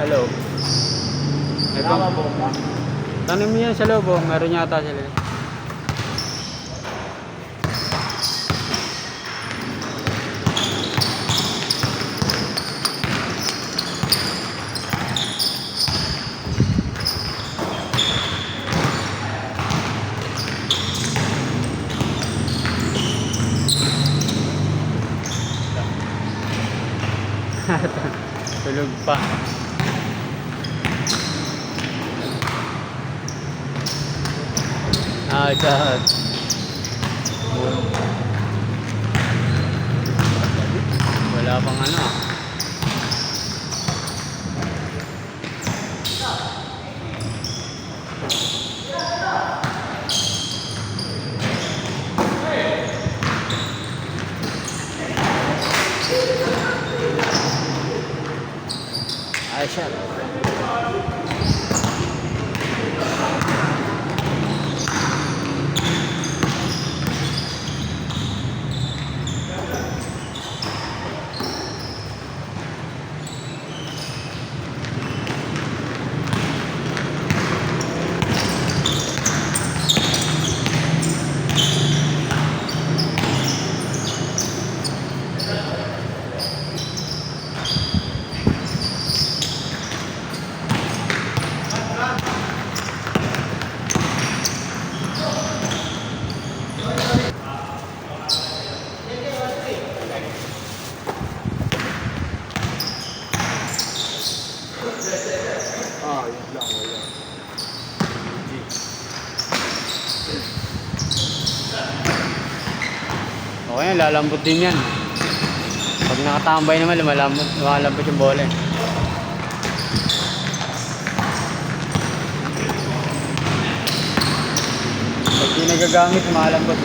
Hello. Ito. Tanong mo yan sa loob, oh. Meron yata sila. Tulog pa. God. Wala pang ano. Ay, siya. Okay, lalambot din yan. Pag nakatambay naman, lumalambot yung bola. Pag di nagagamit, lumalambot.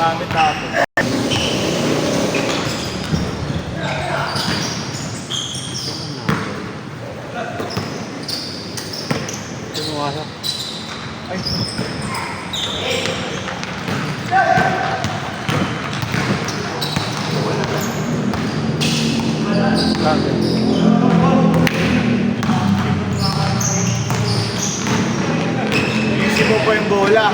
Gamit natin. Tumuwasak. Ay. Isip mo pa yung bola.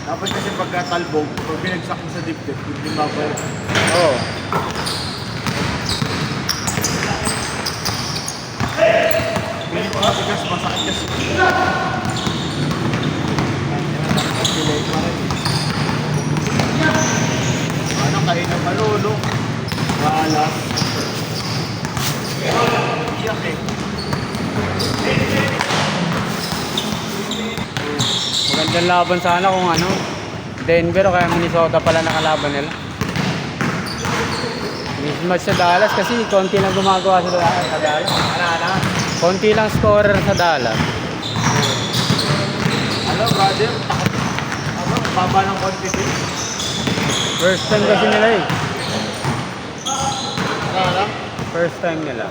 Dapat kasi pagkatalbog, pag binagsak mo sa dibdib, hindi mabalik. Oo. Pilit mo kasi masakit kasi. Ano kain ng malulong? Bahala. eh. Magandang laban sana kung ano, Denver o kaya Minnesota pala nakalaban nila. Mismatch sa Dallas kasi konti lang gumagawa sa Dallas. Ano? Konti lang scorer sa Dallas. Ano, brother? Ano, baba ng confidence. First time kasi nila eh. Ano? First time nila.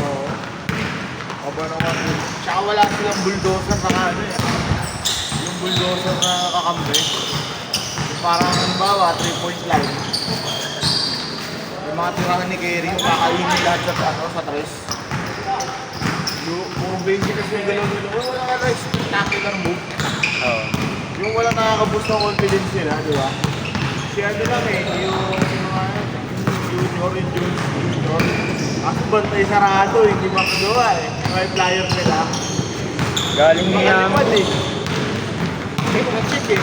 Oo. Baba ng confidence. Tsaka wala silang bulldozer na ano eh. Yung bulldozer na kakambi. Yung parang, halimbawa, 3-point line. Yung mga tirahan ni Kerry, yung kakainin lahat sa tres. Yung puro bench kasi yung galaw-galaw. Wala nga na spectacular move. Oo. Yung wala nakaka-boost ng confidence nila, di ba? Si ano lang eh, yung mga junior. Kaso bantay sarado, hindi makagawa eh. Yung mga flyer nila. Galing niya. Makalipad eh. Na-check eh.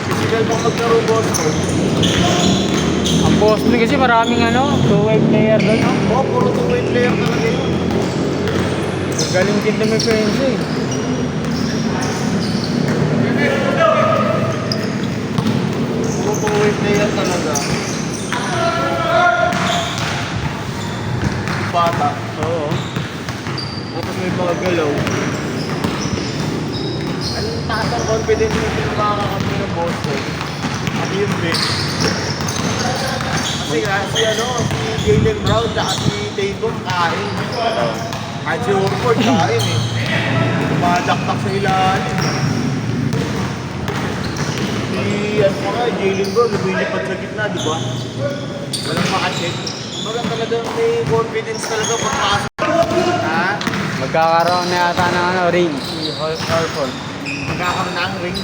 Physical pang maglaro Boston. Ang Boston kasi maraming ano, two-way player doon, no? Oo, puro two-way player talaga yun. Galing din na may friends eh. Puro two-way player talaga. Bata. Oo. Tapos may mga galaw. Anong taas ang confidence yung pinakakampi ng Boston? Ano yung bench? Kasi nga, si Jaylen Brown at si Tatum kain. Kahit si Horford kain eh. Tumadaktak sa ilalim. Si Jaylen Brown lumilipad sa gitna, di ba? Walang makacheck. Parang talagang may confidence talaga pagpasok. Ha? Magkakaroon na yata ng ano, ring. Si Horford. Magkakaroon na ang ring.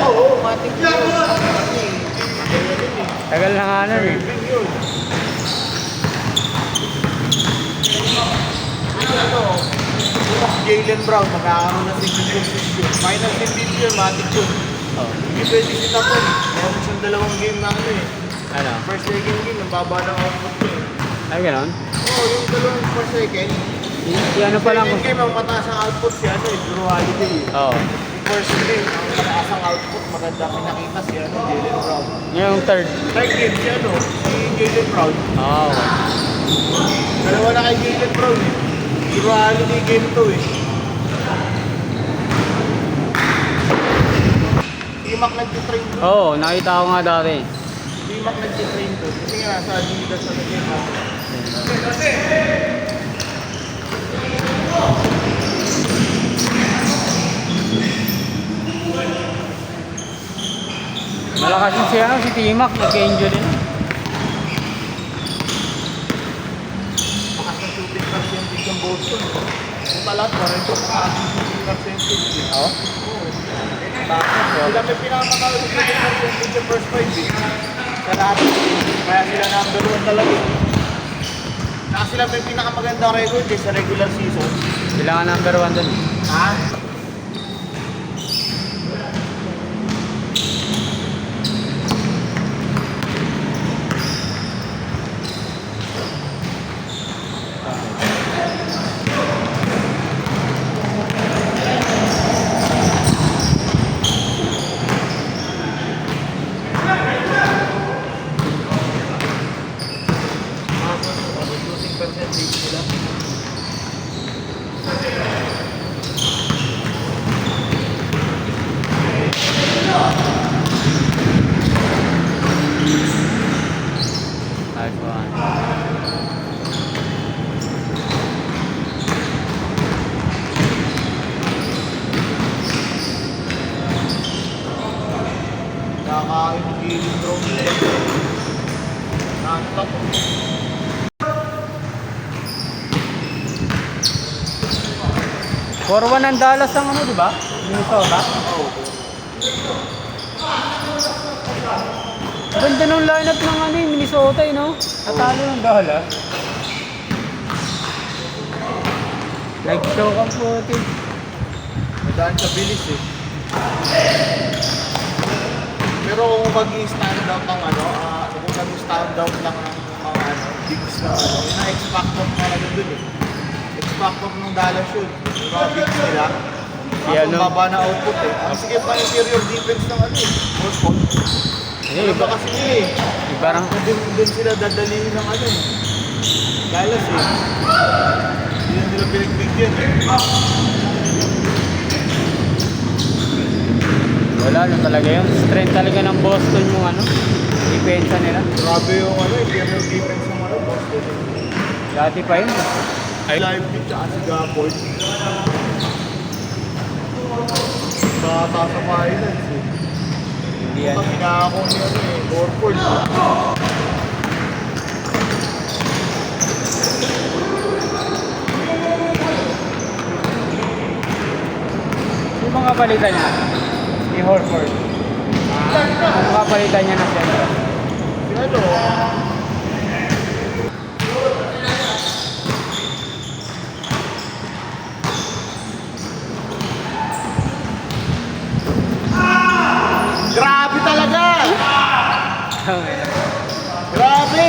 Oo, matik yun. Kasi, magkaya rin eh. Tagal na nga nun eh. Serving yun. Ano, si Jaylen Brown, magkakaroon na single position. Final MVP yun, matik yun. Oh. Hindi pwede sinapon. Meron siyang dalawang game na ano eh. Ano? First second game, nababa ng output ko eh. Ay, ganon? Oo, yung dalawang first second. Si ano pa lang. Second game, ang mataas ang output si Drew Holiday eh. Oo. First game, ang mataas ang output, maganda pinakita si Jaylen Brown. Yung third. Third game, si Jaylen Brown. Oo. Dalawa na kay Jaylen Brown eh. Drew Holiday game to eh. T-Mac nag-train to. Oo, nakita ko nga dati. T-Mac nag-train to. Kasi nga nasa Adidas na nag-game ha. Malakas yung si T-Mac, nagka-injury na. Makas ng shooting percentage ng Boston. Kung talat pa rin ito, makas ng shooting percentage eh. Oo? Oo. Sila may pinakamatalo sa shooting percentage sa first 5 eh. Sa lahat. Kaya sila number 1 talaga eh. Saka sila may pinakamagandang record eh sa regular season. Sila nga number 1 dun. Ha? Shooting percentage nila. Nice one. Nakakain ng Jaylen Brown nila. Non-stop. 4-1 ang Dallas ang ano, di ba? Minnesota. Oo. Ganda ng lineup ng ano, Minnesota eh, no? Natalo ng Dallas. Nag-show ka po, Madaan sa bilis eh. Pero kung mag-i-stand out ng kung mag-stand out lang ng mga bigs na yun na X-Factor talaga dun eh. factor ng Dallas yun. Yung mga bigs nila. Si Kaso ano? baba na output eh. Ang sige pa interior defense ng ano eh. Boston. Eh, Iba kasi nila eh. parang Doon sila dadalihin ng ano eh. Dallas eh. Hindi na nila pinagbigyan eh. wala na talaga yun. Strength talaga ng Boston yung ano, depensa nila. Grabe yung ano, interior defense ng ano, Boston. Dati pa yun. Live beat tsaka si Gafford. Bata sa finals eh. Hindi yan. Kasi pinakako ni ano eh, Horford. Yung mga palitan niya, ni Horford. Yung mga palitan niya na siya. Si ano, grabe talaga! Grabe!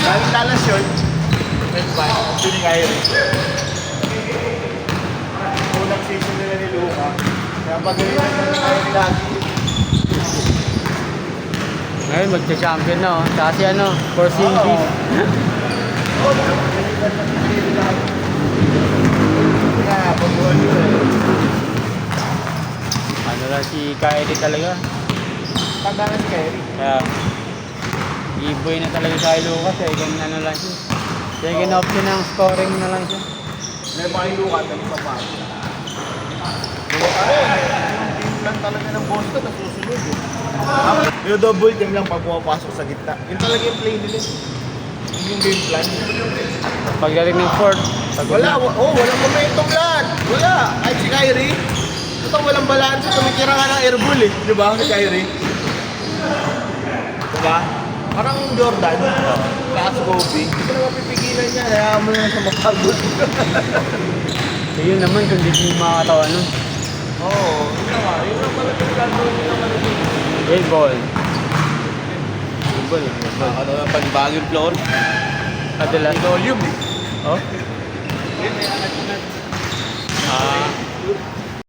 Galing Dallas yun. Red Band, yun yung Kyrie. Unang season nila ni Luka. Kaya pagalingan na ni Kyrie lagi. Ngayon, magcha-champion na oh. Tsaka si ano, Porzingis. Kaya, pag-uwan yun eh. Ano lang si Kyrie talaga. Tanda na si Kyrie. Kaya, i-boy na talaga si Lucas eh. Kung ano lang siya. Second option ng scoring na lang siya. May mga yung Luka, dali pa pa. Yung team plan talaga ng Boston, nasusunod eh. Yung double team lang pag pumapasok sa gitna. Yun talaga yung play nila. Yun yung game plan. Pagdating ng fourth, Wala, walang momentum lahat. Wala. Ay, si Kyrie. Ito, walang balance. Tumikira nga ng airball eh. Di ba, si Kyrie? Diba? Parang Jordan. Lakas Kobe. Hindi ko na mapipigilan niya. Kaya mo na siya mapagod. yun naman kung di mo makakatawa nun. Oo. Yun naman. Yun naman pala yung gagawin niya naman. Game ball. Game ball. Ano na pagbago yung floor? Adalas. Volume eh. Oh? Ah,